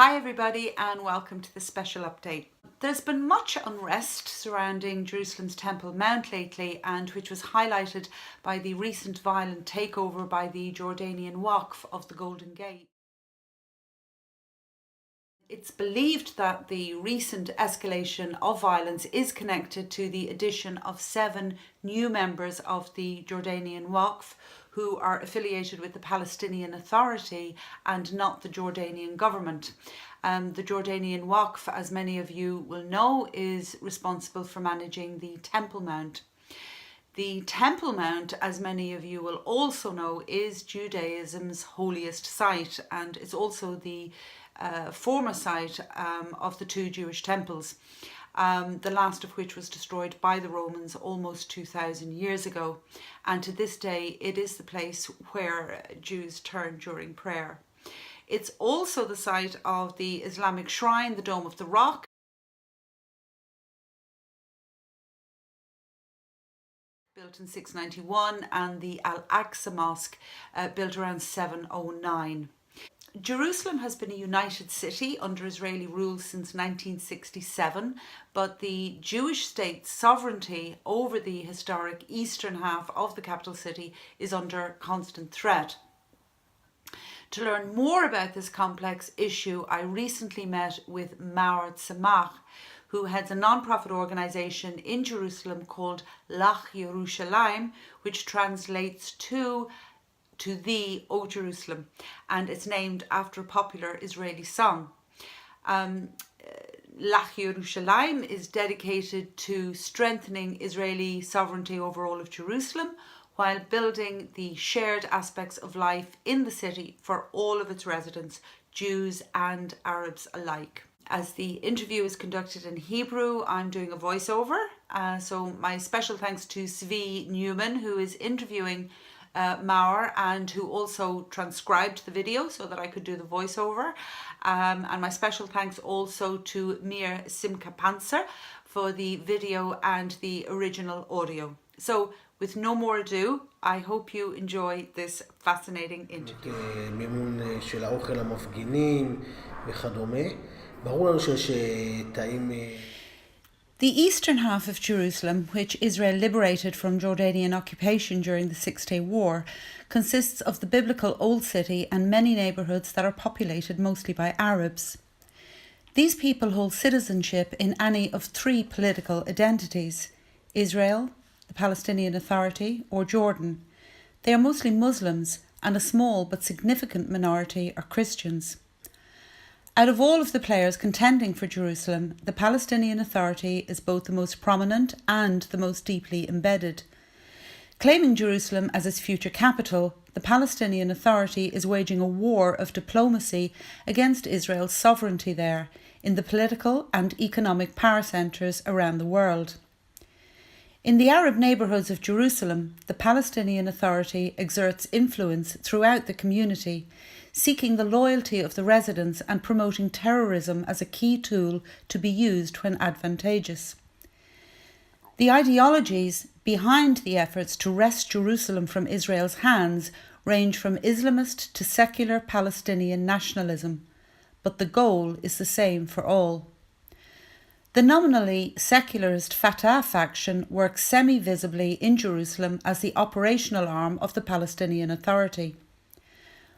Hi everybody and welcome to the special update. There's been much unrest surrounding Jerusalem's Temple Mount lately, and which was highlighted by the recent violent takeover by the Jordanian Waqf of the Golden Gate. It's believed that the recent escalation of violence is connected to the addition of 7 new members of the Jordanian Waqf who are affiliated with the Palestinian Authority and not the Jordanian government. The Jordanian Waqf, as many of you will know, is responsible for managing the Temple Mount. The Temple Mount, as many of you will also know, is Judaism's holiest site, and it's also the former site of the 2 Jewish temples, the last of which was destroyed by the Romans almost 2,000 years ago. And to this day, it is the place where Jews turn during prayer. It's also the site of the Islamic shrine, the Dome of the Rock, built in 691, and the Al-Aqsa Mosque, built around 709. Jerusalem has been a united city under Israeli rule since 1967, but the Jewish state's sovereignty over the historic eastern half of the capital city is under constant threat. To learn more about this complex issue, I recently met with Maor Tzemach, who heads a non-profit organisation in Jerusalem called Lach Yerushalayim, which translates to thee, O Jerusalem, and it's named after a popular Israeli song. Lach Yerushalayim is dedicated to strengthening Israeli sovereignty over all of Jerusalem while building the shared aspects of life in the city for all of its residents, Jews and Arabs alike. As the interview is conducted in Hebrew, I'm doing a voiceover. So my special thanks to Zvi Newman, who is interviewing Maor and who also transcribed the video so that I could do the voiceover. And my special thanks also to Maor Tzemach for the video and the original audio. So with no more ado, I hope you enjoy this fascinating interview. מימון של האוכל המפגינים וכדומה. ברור לנו שיש תאים The eastern half of Jerusalem, which Israel liberated from Jordanian occupation during the Six-Day War, consists of the biblical Old City and many neighbourhoods that are populated mostly by Arabs. These people hold citizenship in any of 3 political identities: Israel, the Palestinian Authority, or Jordan. They are mostly Muslims, and a small but significant minority are Christians. Out of all of the players contending for Jerusalem, the Palestinian Authority is both the most prominent and the most deeply embedded. Claiming Jerusalem as its future capital, the Palestinian Authority is waging a war of diplomacy against Israel's sovereignty there, in the political and economic power centres around the world. In the Arab neighbourhoods of Jerusalem, the Palestinian Authority exerts influence throughout the community, seeking the loyalty of the residents and promoting terrorism as a key tool to be used when advantageous. The ideologies behind the efforts to wrest Jerusalem from Israel's hands range from Islamist to secular Palestinian nationalism, but the goal is the same for all. The nominally secularist Fatah faction works semi-visibly in Jerusalem as the operational arm of the Palestinian Authority.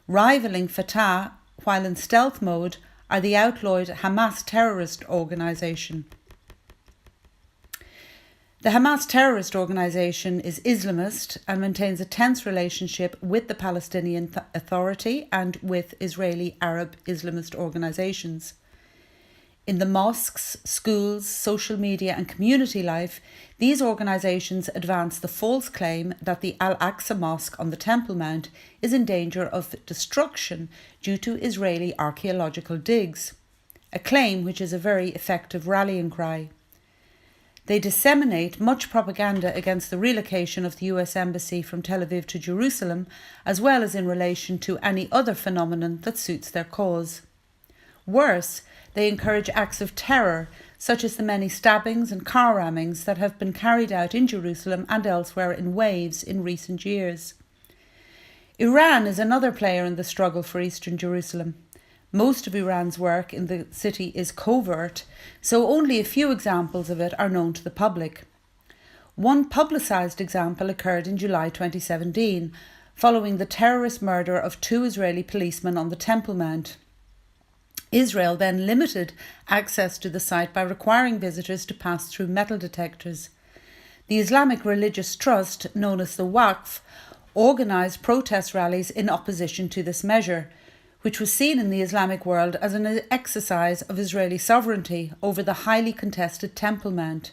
Rivaling Fatah, while in stealth mode, are the outlawed Hamas terrorist organisation. The Hamas terrorist organisation is Islamist and maintains a tense relationship with the Palestinian Authority and with Israeli Arab Islamist organisations. In the mosques, schools, social media and community life, these organisations advance the false claim that the Al-Aqsa Mosque on the Temple Mount is in danger of destruction due to Israeli archaeological digs, a claim which is a very effective rallying cry. They disseminate much propaganda against the relocation of the US Embassy from Tel Aviv to Jerusalem, as well as in relation to any other phenomenon that suits their cause. Worse, they encourage acts of terror, such as the many stabbings and car rammings that have been carried out in Jerusalem and elsewhere in waves in recent years. Iran is another player in the struggle for Eastern Jerusalem. Most of Iran's work in the city is covert, so only a few examples of it are known to the public. One publicised example occurred in July 2017, following the terrorist murder of 2 Israeli policemen on the Temple Mount. Israel then limited access to the site by requiring visitors to pass through metal detectors. The Islamic Religious Trust, known as the Waqf, organised protest rallies in opposition to this measure, which was seen in the Islamic world as an exercise of Israeli sovereignty over the highly contested Temple Mount.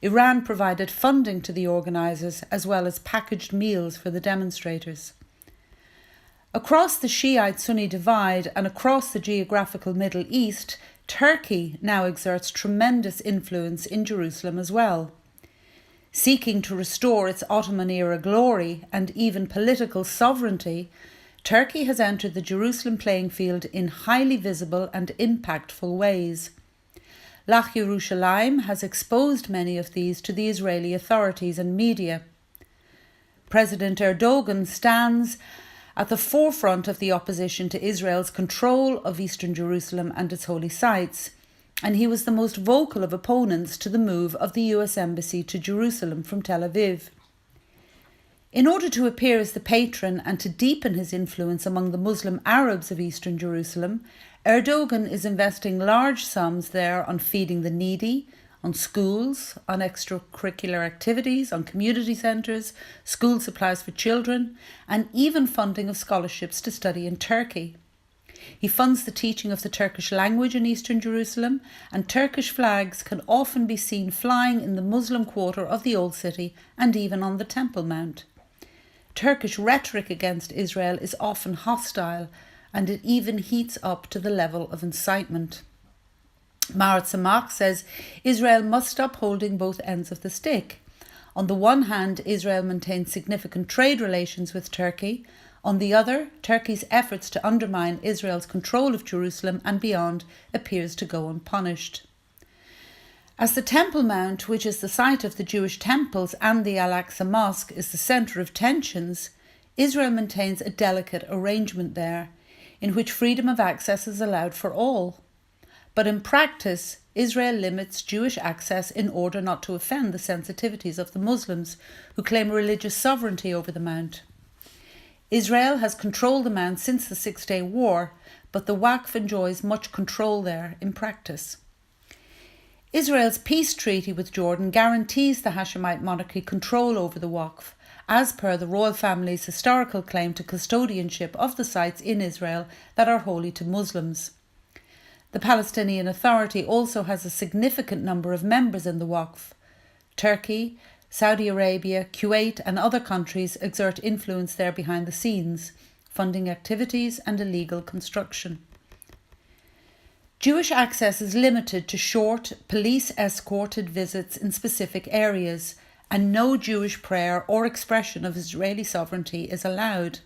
Iran provided funding to the organisers as well as packaged meals for the demonstrators. Across the Shiite-Sunni divide and across the geographical Middle East, Turkey now exerts tremendous influence in Jerusalem as well. Seeking to restore its Ottoman-era glory and even political sovereignty, Turkey has entered the Jerusalem playing field in highly visible and impactful ways. Lach Yerushalayim has exposed many of these to the Israeli authorities and media. President Erdogan stands at the forefront of the opposition to Israel's control of eastern Jerusalem and its holy sites, and he was the most vocal of opponents to the move of the US Embassy to Jerusalem from Tel Aviv. In order to appear as the patron and to deepen his influence among the Muslim Arabs of eastern Jerusalem, Erdogan is investing large sums there on feeding the needy, on schools, on extracurricular activities, on community centres, school supplies for children, and even funding of scholarships to study in Turkey. He funds the teaching of the Turkish language in eastern Jerusalem, and Turkish flags can often be seen flying in the Muslim quarter of the Old City and even on the Temple Mount. Turkish rhetoric against Israel is often hostile, and it even heats up to the level of incitement. Maor Tzemach says Israel must stop holding both ends of the stick. On the one hand, Israel maintains significant trade relations with Turkey. On the other, Turkey's efforts to undermine Israel's control of Jerusalem and beyond appears to go unpunished. As the Temple Mount, which is the site of the Jewish temples, and the Al-Aqsa Mosque is the centre of tensions, Israel maintains a delicate arrangement there, in which freedom of access is allowed for all. But in practice, Israel limits Jewish access in order not to offend the sensitivities of the Muslims, who claim religious sovereignty over the Mount. Israel has controlled the Mount since the Six-Day War, but the Waqf enjoys much control there in practice. Israel's peace treaty with Jordan guarantees the Hashemite monarchy control over the Waqf, as per the royal family's historical claim to custodianship of the sites in Israel that are holy to Muslims. The Palestinian Authority also has a significant number of members in the Waqf. Turkey, Saudi Arabia, Kuwait and other countries exert influence there behind the scenes, funding activities and illegal construction. Jewish access is limited to short, police-escorted visits in specific areas, and no Jewish prayer or expression of Israeli sovereignty is allowed.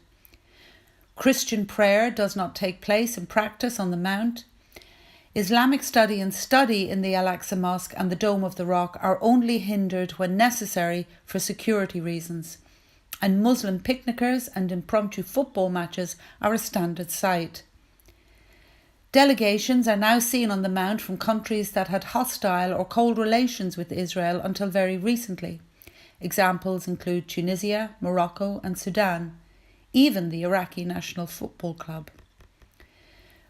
Christian prayer does not take place in practice on the Mount. Islamic study and study in the Al-Aqsa Mosque and the Dome of the Rock are only hindered when necessary for security reasons, and Muslim picnickers and impromptu football matches are a standard sight. Delegations are now seen on the Mount from countries that had hostile or cold relations with Israel until very recently. Examples include Tunisia, Morocco and Sudan, even the Iraqi national football club.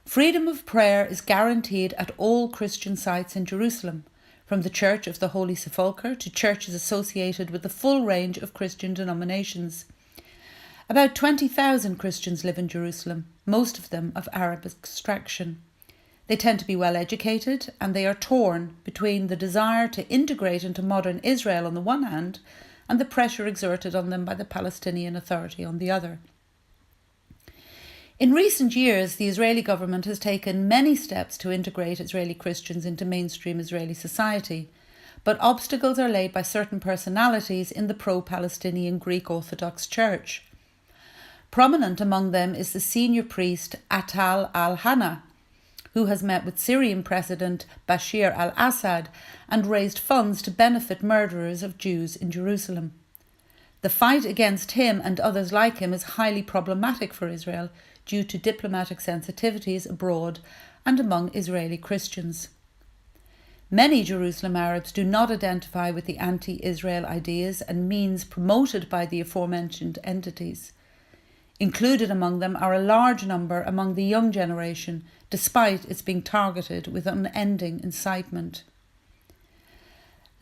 Freedom of prayer is guaranteed at all Christian sites in Jerusalem, from the Church of the Holy Sepulchre to churches associated with the full range of Christian denominations. About 20,000 Christians live in Jerusalem, most of them of Arab extraction. They tend to be well educated, and they are torn between the desire to integrate into modern Israel on the one hand and the pressure exerted on them by the Palestinian Authority on the other. In recent years, the Israeli government has taken many steps to integrate Israeli Christians into mainstream Israeli society, but obstacles are laid by certain personalities in the pro-Palestinian Greek Orthodox Church. Prominent among them is the senior priest Atal al-Hana, who has met with Syrian President Bashir al-Assad and raised funds to benefit murderers of Jews in Jerusalem. The fight against him and others like him is highly problematic for Israel due to diplomatic sensitivities abroad and among Israeli Christians. Many Jerusalem Arabs do not identify with the anti-Israel ideas and means promoted by the aforementioned entities. Included among them are a large number among the young generation, despite its being targeted with unending incitement.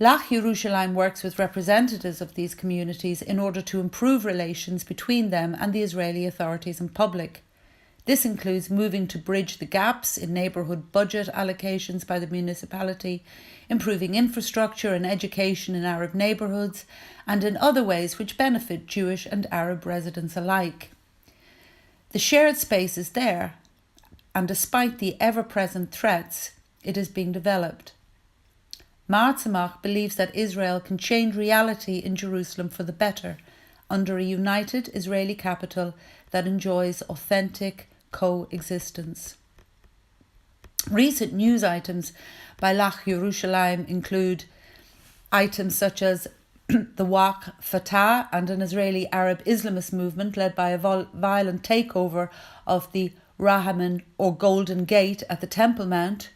Lach Yerushalayim works with representatives of these communities in order to improve relations between them and the Israeli authorities and public. This includes moving to bridge the gaps in neighbourhood budget allocations by the municipality, improving infrastructure and education in Arab neighbourhoods, and in other ways which benefit Jewish and Arab residents alike. The shared space is there, and despite the ever-present threats, it is being developed. Maor Tzemach believes that Israel can change reality in Jerusalem for the better under a united Israeli capital that enjoys authentic coexistence. Recent news items by Lach Yerushalayim include items such as the Waqf Fatah and an Israeli Arab Islamist movement led by a violent takeover of the Rahaman or Golden Gate at the Temple Mount,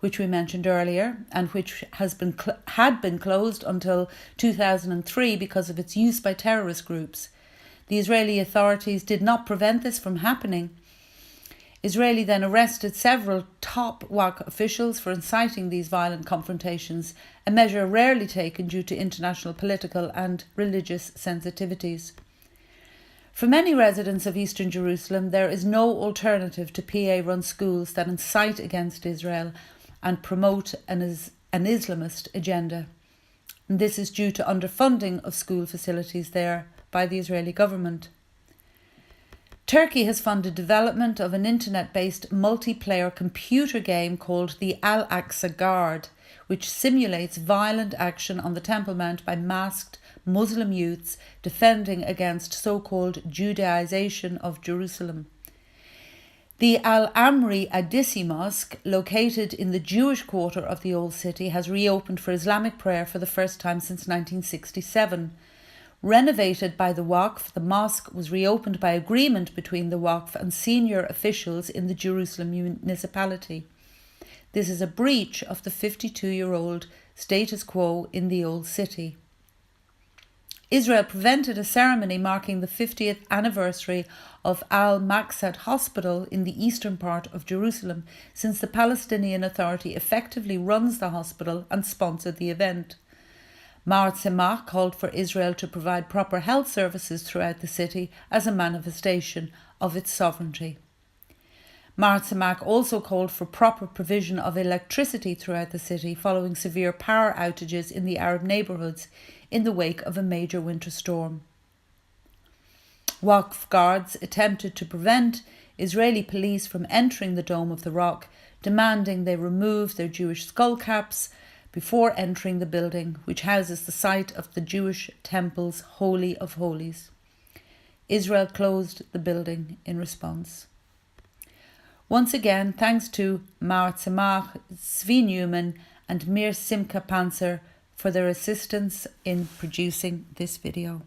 which we mentioned earlier, and which had been closed until 2003 because of its use by terrorist groups. The Israeli authorities did not prevent this from happening. Israel then arrested several top Waqf officials for inciting these violent confrontations, a measure rarely taken due to international political and religious sensitivities. For many residents of Eastern Jerusalem, there is no alternative to PA-run schools that incite against Israel and promote an Islamist agenda. And this is due to underfunding of school facilities there by the Israeli government. Turkey has funded development of an internet-based multiplayer computer game called the Al-Aqsa Guard, which simulates violent action on the Temple Mount by masked Muslim youths defending against so-called Judaization of Jerusalem. The Al-Amri Adisi Mosque, located in the Jewish quarter of the Old City, has reopened for Islamic prayer for the first time since 1967. Renovated by the Waqf, the mosque was reopened by agreement between the Waqf and senior officials in the Jerusalem municipality. This is a breach of the 52-year-old status quo in the Old City. Israel prevented a ceremony marking the 50th anniversary of Al-Maqsad Hospital in the eastern part of Jerusalem, since the Palestinian Authority effectively runs the hospital and sponsored the event. Maor Tzemach called for Israel to provide proper health services throughout the city as a manifestation of its sovereignty. Maor Tzemach also called for proper provision of electricity throughout the city following severe power outages in the Arab neighbourhoods in the wake of a major winter storm. Waqf guards attempted to prevent Israeli police from entering the Dome of the Rock, demanding they remove their Jewish skull caps before entering the building, which houses the site of the Jewish temple's Holy of Holies. Israel closed the building in response. Once again, thanks to Maor Tzemach, Zvi Newman and Mir Simcha Panzer for their assistance in producing this video.